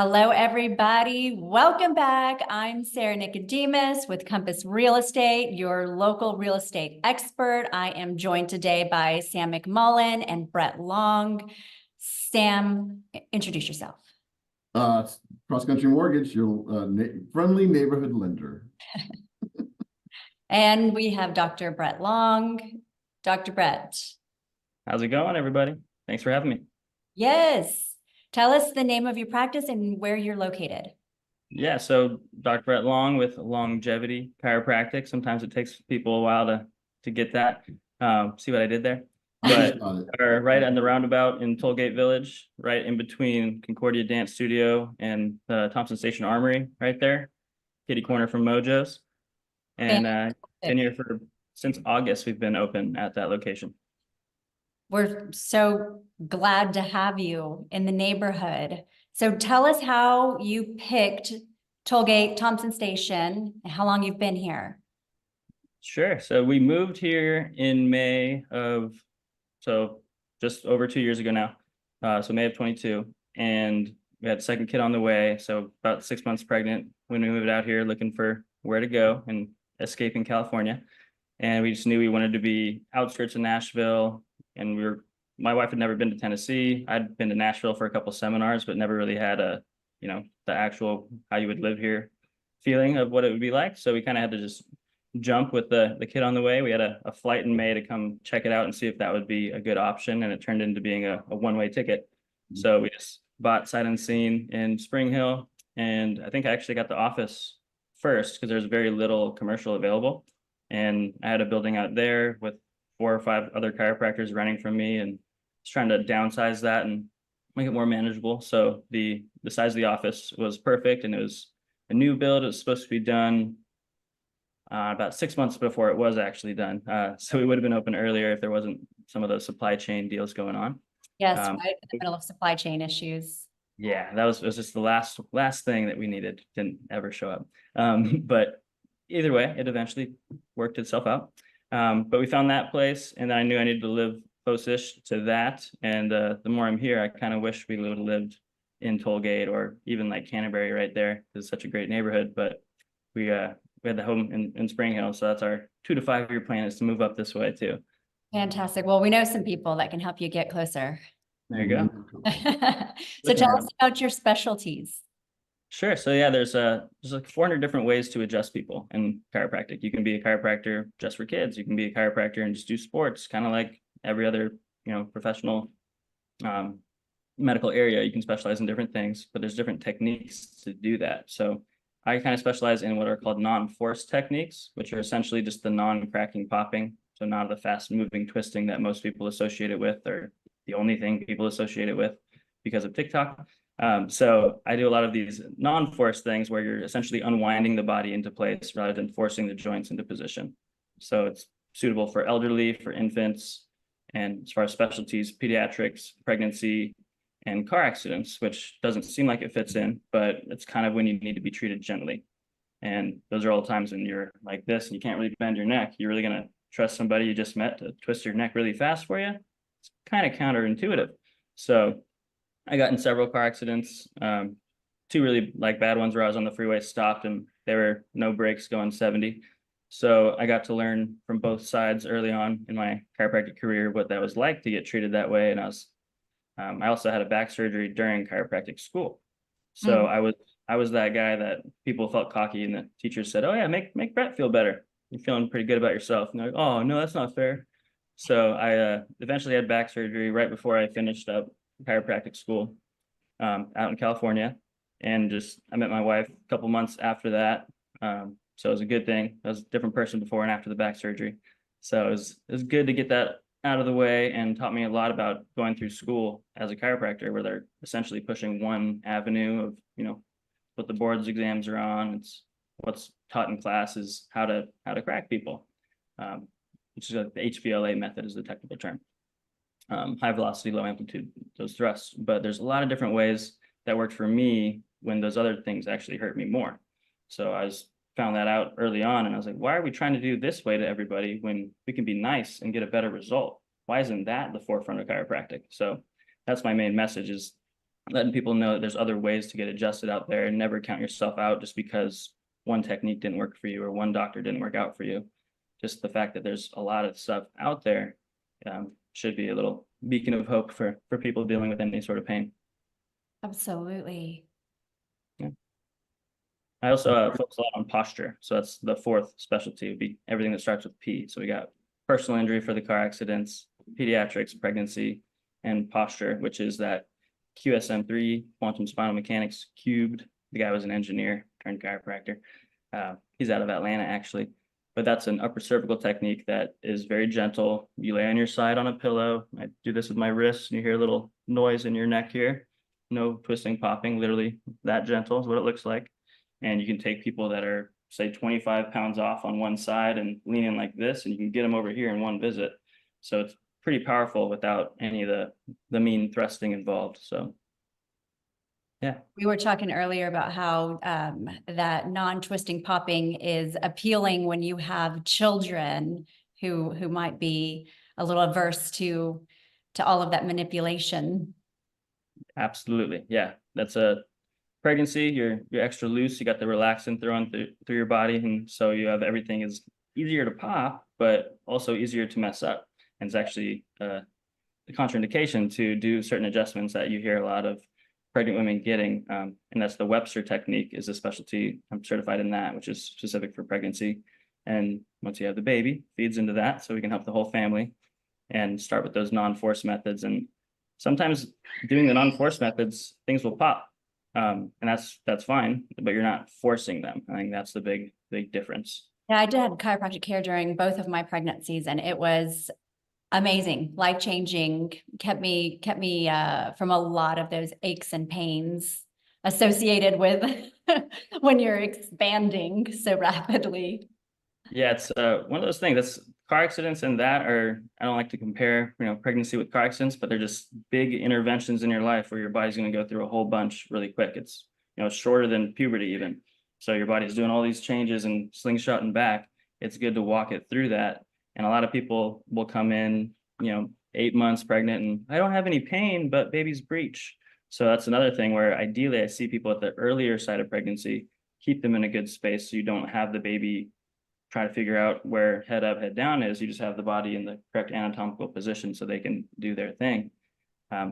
Hello, everybody. Welcome back. I'm Sarah Nicodemus with Compass Real Estate, your local real estate expert. I am joined today by Sam McMullen and Brett Long. Sam, introduce yourself. Cross Country Mortgage, your friendly neighborhood lender. And we have Dr. Brett Long. Dr. Brett. How's it going, everybody? Thanks for having me. Yes. Tell us the name of your practice and where you're located. Yeah, so Dr. Brett Long with Longevity Chiropractic. Sometimes it takes people a while to get that. See what I did there? But we're right on the roundabout in Tollgate Village, right in between Concordia Dance Studio and the Thompson Station Armory, right there, kitty corner from Mojo's. And been here since August. We've been open at that location. We're so glad to have you in the neighborhood. So tell us how you picked Tollgate Thompson Station and how long you've been here. Sure. So we moved here in May of, so just over 2 years ago now. So May of 22. And we had a second kid on the way. So about 6 months pregnant when we moved out here looking for where to go and escaping California. And we just knew we wanted to be outskirts of Nashville. And my wife had never been to Tennessee. I'd been to Nashville for a couple seminars, but never really had the actual how you would live here feeling of what it would be like. So we kind of had to just jump with the kid on the way. We had a flight in May to come check it out and see if that would be a good option. And it turned into being a one-way ticket. So we just bought sight unseen in Spring Hill. And I think I actually got the office first because there's very little commercial available. And I had a building out there with 4 or 5 other chiropractors renting from me, and just trying to downsize that and make it more manageable. So the size of the office was perfect, and it was a new build. It was supposed to be done about 6 months before it was actually done. So we would have been open earlier if there wasn't some of those supply chain deals going on. Yes, right in the middle of supply chain issues. Yeah, it was just the last thing that we needed. Didn't ever show up. But either way, it eventually worked itself out. But we found that place, and then I knew I needed to live close-ish to that. And the more I'm here, I kind of wish we would have lived in Tollgate or even like Canterbury right there. It's such a great neighborhood. But we had the home in Spring Hill, so that's our 2 to 5 year plan, is to move up this way too. Fantastic. Well, we know some people that can help you get closer. There you go. So tell us about your specialties. Sure. So yeah, there's like 400 different ways to adjust people in chiropractic. You can be a chiropractor just for kids. You can be a chiropractor and just do sports, kind of like every other, professional medical area. You can specialize in different things, but there's different techniques to do that. So I kind of specialize in what are called non-force techniques, which are essentially just the non-cracking popping. So not the fast moving twisting that most people associate it with, or the only thing people associate it with because of TikTok. So I do a lot of these non-force things where you're essentially unwinding the body into place rather than forcing the joints into position. So it's suitable for elderly, for infants, and as far as specialties, pediatrics, pregnancy, and car accidents, which doesn't seem like it fits in, but it's kind of when you need to be treated gently. And those are all times when you're like this and you can't really bend your neck. You're really going to trust somebody you just met to twist your neck really fast for you? It's kind of counterintuitive. So I got in several car accidents, 2 really like bad ones where I was on the freeway, stopped, and there were no brakes going 70. So I got to learn from both sides early on in my chiropractic career what that was like to get treated that way. And I also had a back surgery during chiropractic school. So I was that guy that people felt cocky, and the teachers said, "Oh yeah, make Brett feel better. You're feeling pretty good about yourself." And they're like, "Oh no, that's not fair." So I eventually had back surgery right before I finished up chiropractic school out in California, and I met my wife a couple months after that. So it was a good thing. I was a different person before and after the back surgery. So it was good to get that out of the way, and taught me a lot about going through school as a chiropractor, where they're essentially pushing one avenue of, what the board's exams are on. It's what's taught in class is how to crack people, which is the HVLA method is the technical term. High velocity, low amplitude, those thrusts. But there's a lot of different ways that worked for me when those other things actually hurt me more. So found that out early on, and I was like, why are we trying to do this way to everybody when we can be nice and get a better result? Why isn't that the forefront of chiropractic? So that's my main message is letting people know that there's other ways to get adjusted out there, and never count yourself out just because one technique didn't work for you or one doctor didn't work out for you. Just the fact that there's a lot of stuff out there should be a little beacon of hope for people dealing with any sort of pain. Absolutely. Yeah. I also focus a lot on posture. So that's the fourth specialty, would be everything that starts with P. So we got personal injury for the car accidents, pediatrics, pregnancy, and posture, which is that QSM3, quantum spinal mechanics cubed. The guy was an engineer turned chiropractor. He's out of Atlanta, actually. But that's an upper cervical technique that is very gentle. You lay on your side on a pillow. I do this with my wrists, and you hear a little noise in your neck here. No twisting, popping, literally that gentle is what it looks like. And you can take people that are, say, 25 pounds off on one side and lean in like this, and you can get them over here in one visit. So it's pretty powerful without any of the mean thrusting involved. So yeah. We were talking earlier about how that non-twisting popping is appealing when you have children who might be a little averse to all of that manipulation. Absolutely. Yeah. That's a pregnancy. You're extra loose. You got the relaxant through your body. And so you have everything is easier to pop, but also easier to mess up. And it's actually the contraindication to do certain adjustments that you hear a lot of pregnant women getting. And that's the Webster technique is a specialty. I'm certified in that, which is specific for pregnancy. And once you have the baby, feeds into that. So we can help the whole family and start with those non-force methods. And sometimes doing the non-force methods, things will pop. And that's fine, but you're not forcing them. I think that's the big difference. Yeah, I did have chiropractic care during both of my pregnancies, and it was amazing, life-changing, kept me from a lot of those aches and pains associated with when you're expanding so rapidly. Yeah, it's one of those things. That's car accidents, and that are, I don't like to compare, pregnancy with car accidents, but they're just big interventions in your life where your body's going to go through a whole bunch really quick. It's shorter than puberty even. So your body's doing all these changes and slingshotting back. It's good to walk it through that. And a lot of people will come in, 8 months pregnant, and I don't have any pain, but baby's breech. So that's another thing where ideally I see people at the earlier side of pregnancy, keep them in a good space so you don't have the baby try to figure out where head up, head down is. You just have the body in the correct anatomical position so they can do their thing.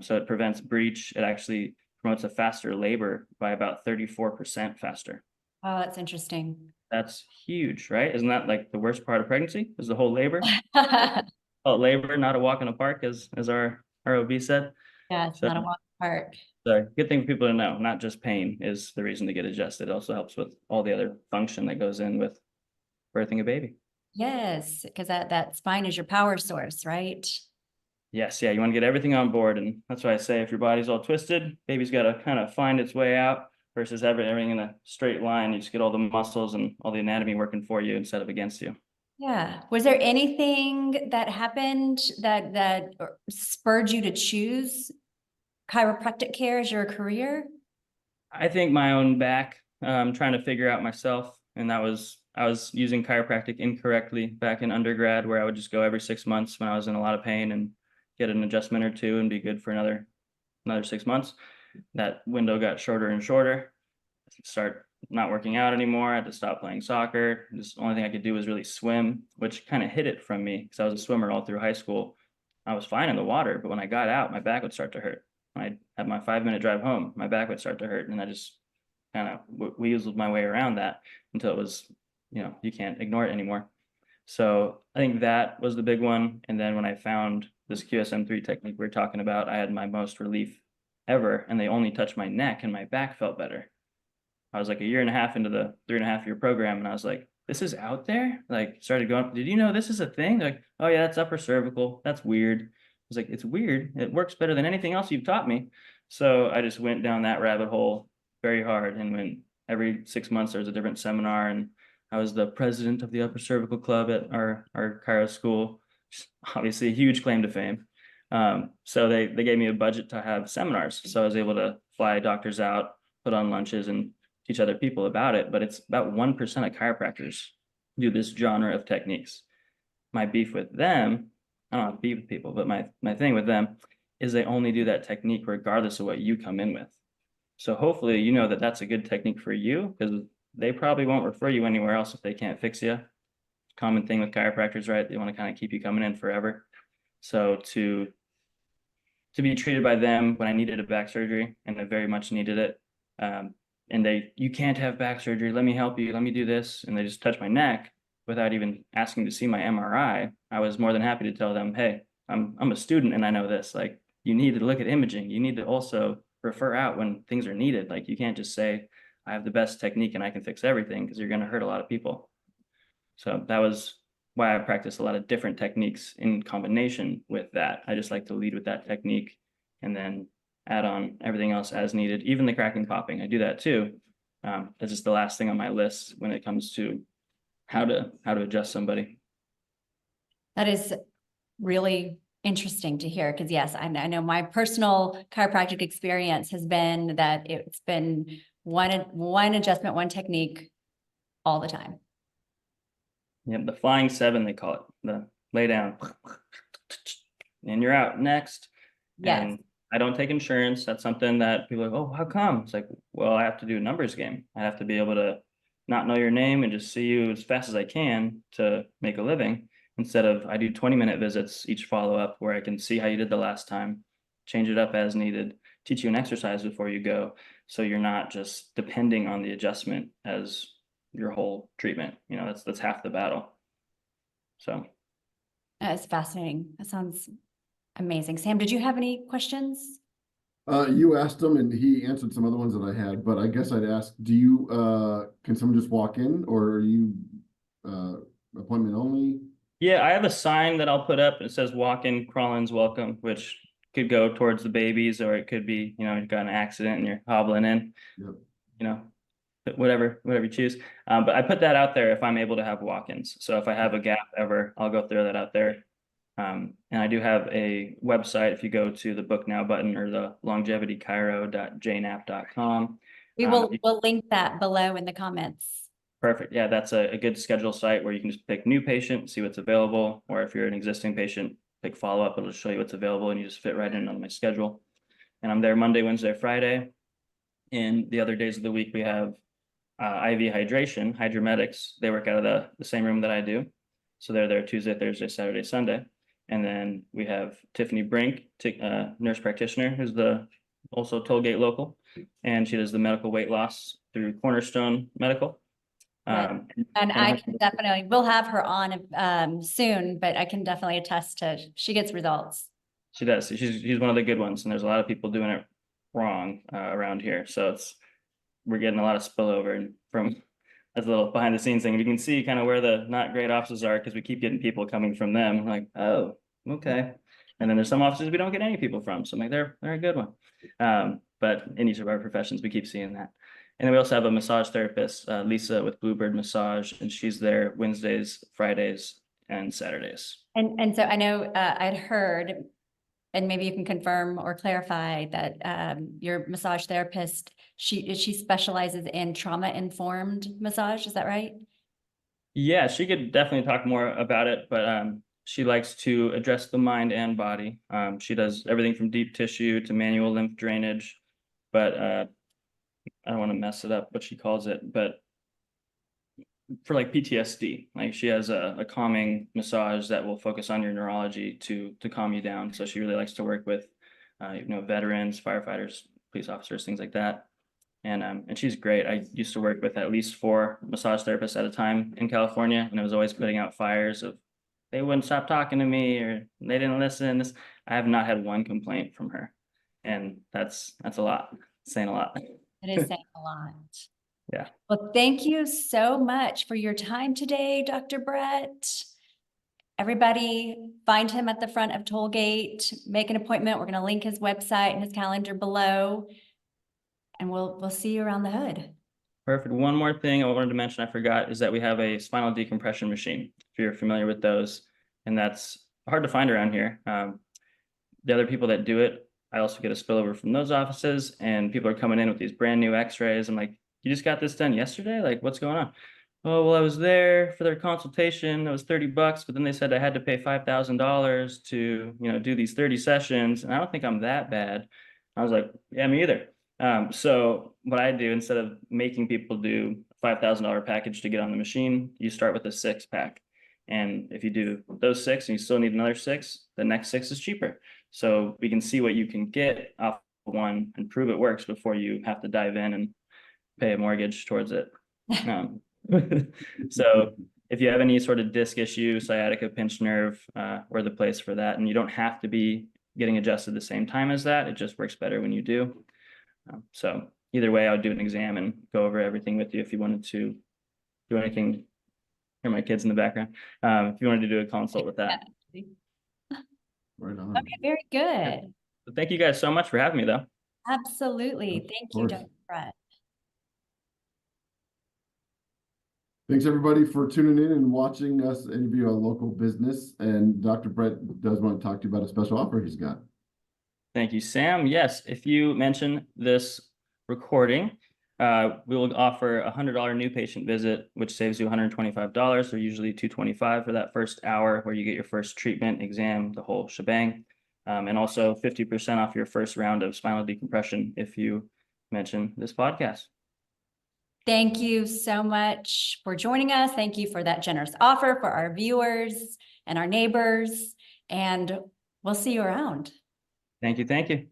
So it prevents breech. It actually promotes a faster labor by about 34% faster. Oh, that's interesting. That's huge, right? Isn't that like the worst part of pregnancy? Is the whole labor? Oh, labor, not a walk in the park, as our ROV said. Yeah, it's not a walk in the park. So good thing for people to know, not just pain is the reason to get adjusted. It also helps with all the other function that goes in with birthing a baby. Yes, because that spine is your power source, right? Yes, yeah, you want to get everything on board. And that's why I say if your body's all twisted, baby's got to kind of find its way out versus everything in a straight line. You just get all the muscles and all the anatomy working for you instead of against you. Yeah. Was there anything that happened that spurred you to choose chiropractic care as your career? I think my own back, trying to figure out myself. And I was using chiropractic incorrectly back in undergrad, where I would just go every 6 months when I was in a lot of pain and get an adjustment or two and be good for another 6 months. That window got shorter and shorter. Start not working out anymore. I had to stop playing soccer. The only thing I could do was really swim, which kind of hid it from me because I was a swimmer all through high school. I was fine in the water, but when I got out, my back would start to hurt. When I had my 5-minute drive home, my back would start to hurt, and I just kind of weaseled my way around that until it was, you can't ignore it anymore. So I think that was the big one. And then when I found this QSM3 technique we were talking about, I had my most relief ever, and they only touched my neck and my back felt better. I was like a year and a half into the 3.5-year program, and I was like, this is out there? Like, started going, did you know this is a thing? They're like, oh yeah, that's upper cervical. That's weird. I was like, it's weird. It works better than anything else you've taught me. So I just went down that rabbit hole very hard, and went every 6 months there was a different seminar, and I was the president of the upper cervical club at our chiro school. Obviously a huge claim to fame. So they gave me a budget to have seminars. So I was able to fly doctors out, put on lunches, and teach other people about it. But it's about 1% of chiropractors do this genre of techniques. My beef with them, I don't have beef with people, but my thing with them is they only do that technique regardless of what you come in with. So hopefully, you know that that's a good technique for you, because they probably won't refer you anywhere else if they can't fix you. Common thing with chiropractors, right? They want to kind of keep you coming in forever. So to be treated by them when I needed a back surgery, and I very much needed it, and you can't have back surgery, let me help you, let me do this, and they just touch my neck without even asking to see my MRI. I was more than happy to tell them, hey, I'm a student and I know this. Like, you need to look at imaging. You need to also refer out when things are needed. Like, you can't just say, I have the best technique and I can fix everything, because you're going to hurt a lot of people. So that was why I practice a lot of different techniques in combination with that. I just like to lead with that technique and then add on everything else as needed, even the cracking, popping. I do that too. That's just the last thing on my list when it comes to how to adjust somebody. That is really interesting to hear, because yes, I know my personal chiropractic experience has been that it's been one adjustment, one technique all the time. Yep, the flying seven, they call it, the lay down and you're out next. Yes. And I don't take insurance. That's something that people are like, oh, how come? It's like, well, I have to do a numbers game. I have to be able to not know your name and just see you as fast as I can to make a living, instead of I do 20-minute visits each follow-up where I can see how you did the last time, change it up as needed, teach you an exercise before you go, so you're not just depending on the adjustment as your whole treatment. You know, that's half the battle. So That's fascinating. That sounds amazing. Sam, did you have any questions? You asked him and he answered some other ones that I had, but I guess I'd ask, do you, can someone just walk in, or are you, appointment only? yeah, I have a sign that I'll put up. It says walk-in, crawl-ins welcome, which could go towards the babies, or it could be, you know, you've got an accident and you're hobbling in. Yep. You know, whatever you choose. But I put that out there if I'm able to have walk-ins. So if I have a gap ever, I'll go throw that out there. And I do have a website. If you go to the book now button or the longevitychiro.jnap.com. We'll link that below in the comments. Perfect. Yeah, that's a good schedule site where you can just pick new patient, see what's available, or if you're an existing patient, pick follow-up. It'll show you what's available and you just fit right in on my schedule. And I'm there Monday, Wednesday, Friday. And the other days of the week we have IV hydration, hydromedics. They work out of the same room that I do. So they're there Tuesday, Thursday, Saturday, Sunday. And then we have Tiffany Brink, nurse practitioner, who's also Tollgate local, and she does the medical weight loss through Cornerstone Medical. Right. And I can definitely, we'll have her on soon, but I can definitely attest to she gets results. She does. She's one of the good ones, and there's a lot of people doing it wrong around here. So we're getting a lot of spillover from. That's a little behind the scenes thing. You can see kind of where the not great offices are, because we keep getting people coming from them. I'm like, oh, okay. And then there's some offices we don't get any people from. So I'm like, they're a good one. But in each of our professions, we keep seeing that. And then we also have a massage therapist, Lisa with Bluebird Massage, and she's there Wednesdays, Fridays, and Saturdays. And so I know I'd heard, and maybe you can confirm or clarify that your massage therapist, she specializes in trauma-informed massage. Is that right? Yeah, she could definitely talk more about it, but she likes to address the mind and body. She does everything from deep tissue to manual lymph drainage, but I don't want to mess it up what she calls it, but for like PTSD, like she has a calming massage that will focus on your neurology to calm you down. So she really likes to work with veterans, firefighters, police officers, things like that. And she's great. I used to work with at least 4 massage therapists at a time in California, and I was always putting out fires of they wouldn't stop talking to me or they didn't listen. I have not had one complaint from her, and that's a lot, saying a lot. It is saying a lot. Yeah. Well, thank you so much for your time today, Dr. Brett. Everybody find him at the front of Tollgate, make an appointment. We're going to link his website and his calendar below, and we'll see you around the hood. Perfect. One more thing I wanted to mention, I forgot, is that we have a spinal decompression machine, if you're familiar with those, and that's hard to find around here. The other people that do it, I also get a spillover from those offices, and people are coming in with these brand new x-rays. I'm like, you just got this done yesterday? Like, what's going on? oh, well, I was there for their consultation. It was $30, but then they said I had to pay $5,000 to, do these 30 sessions. And I don't think I'm that bad. I was like, yeah, me either. So what I do, instead of making people do a $5,000 package to get on the machine, you start with a 6-pack. And if you do those 6 and you still need another 6, the next 6 is cheaper. So we can see what you can get off one and prove it works before you have to dive in and pay a mortgage towards it. So if you have any sort of disc issue, sciatica, pinched nerve, we're the place for that. And you don't have to be getting adjusted the same time as that. It just works better when you do. So either way, I would do an exam and go over everything with you if you wanted to do anything. Hear my kids in the background. If you wanted to do a consult with that. Right on. Okay, very good. But thank you guys so much for having me, though. Absolutely. Of Thank you, course. Dr. Brett. Thanks everybody for tuning in and watching us interview a local business. And Dr. Brett does want to talk to you about a special offer he's got. Thank you, Sam. Yes, if you mention this recording, we will offer a $100 new patient visit, which saves you $125. They're usually $225 for that first hour where you get your first treatment, exam, the whole shebang. And also 50% off your first round of spinal decompression if you mention this podcast. Thank you so much for joining us. Thank you for that generous offer for our viewers and our neighbors. And we'll see you around. Thank you. Thank you.